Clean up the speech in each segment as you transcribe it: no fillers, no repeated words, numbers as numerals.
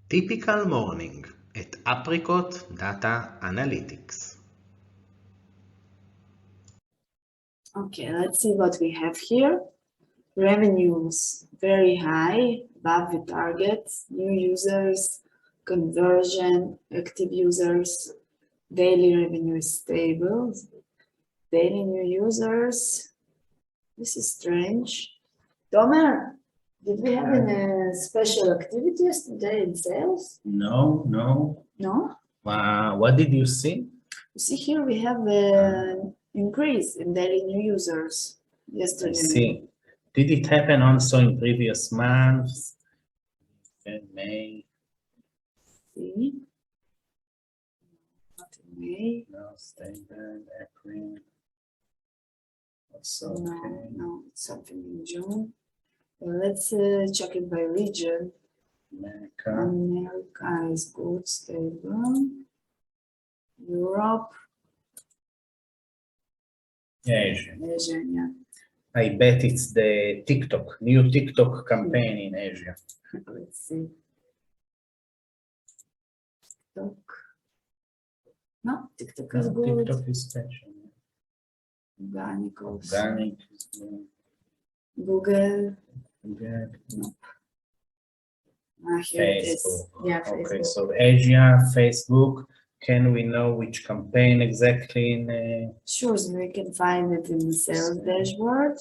Typical morning at Apricot Data Analytics. Okay, let's see what we have here. Revenues very high, above the targets, new users, conversion, active users, daily revenue is stable, daily new users. This is strange. Tomer, did we have any special activities today in sales? No. No? What did you see? You see here we have an increase in daily new users yesterday. I see. Did it happen also in previous months? In May? See? Not in May. No, stable, April. Also, No, okay. no, it's something in June. Let's check it by region. America. America is good, stable. Europe, Asia. Asia, yeah. I bet it's the new TikTok campaign in Asia. Let's see. TikTok. No, TikTok is good. TikTok is special. Organic also. Organic is good. Google. Good. Here it is. Facebook. Yeah, Okay, Facebook. so Asia, Facebook. Can we know which campaign exactly in? Sure, so we can find it in the sales dashboard.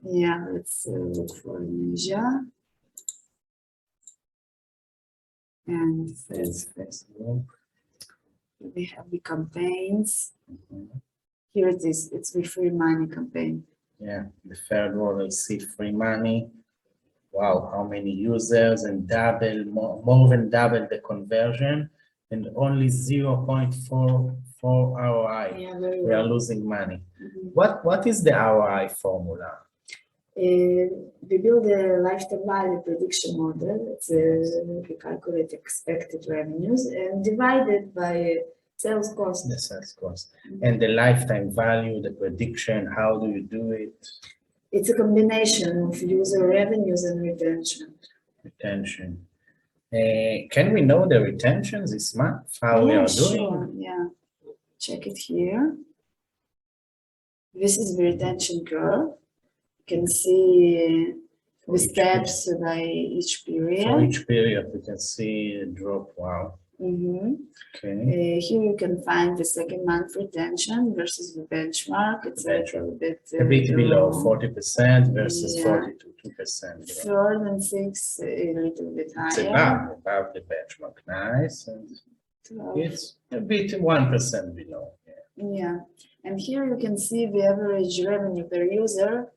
Yeah, let's look for Asia. And Facebook. we have the campaigns. Mhm. Here it is. It's the free money campaign. Yeah, the third one, I see free money. Wow, how many users and more than double the conversion and only 0.44 ROI. Yeah, very We are well. losing money. Mhm. What is the ROI formula? We build a lifetime value prediction model. It's we calculate expected revenues and divide it by sales cost. The sales cost. And the lifetime value, the prediction, how do you do it? It's a combination of user revenues and retention. Retention. Can we know the retention this month? How we are doing? Sure. Yeah. Check it here. This is the retention curve. You can see the steps by each period. For each period, we can see a drop. Wow. Okay. Here you can find the second month retention versus the benchmark. It's a little bit below 40% versus yeah. 42%. Third and sixth a little bit It's higher. above the benchmark. Nice. And 12. it's a bit 1% below. Yeah. And here you can see the average revenue per user.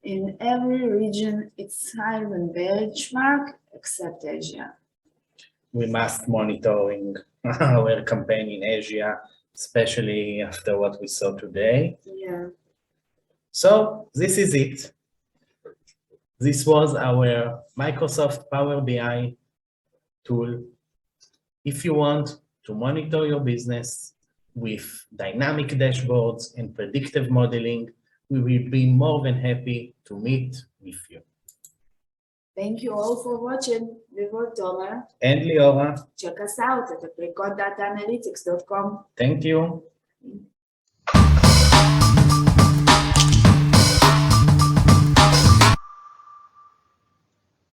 In every region, it's higher than benchmark except Asia. We must monitoring our campaign in Asia, especially after what we saw today. Yeah. So this is it. This was our Microsoft Power BI tool. If you want to monitor your business with dynamic dashboards and predictive modeling, we will be more than happy to meet with you. Thank you all for watching. We were Tomer. And Liora. Check us out at apricotdataanalytics.com. Thank you.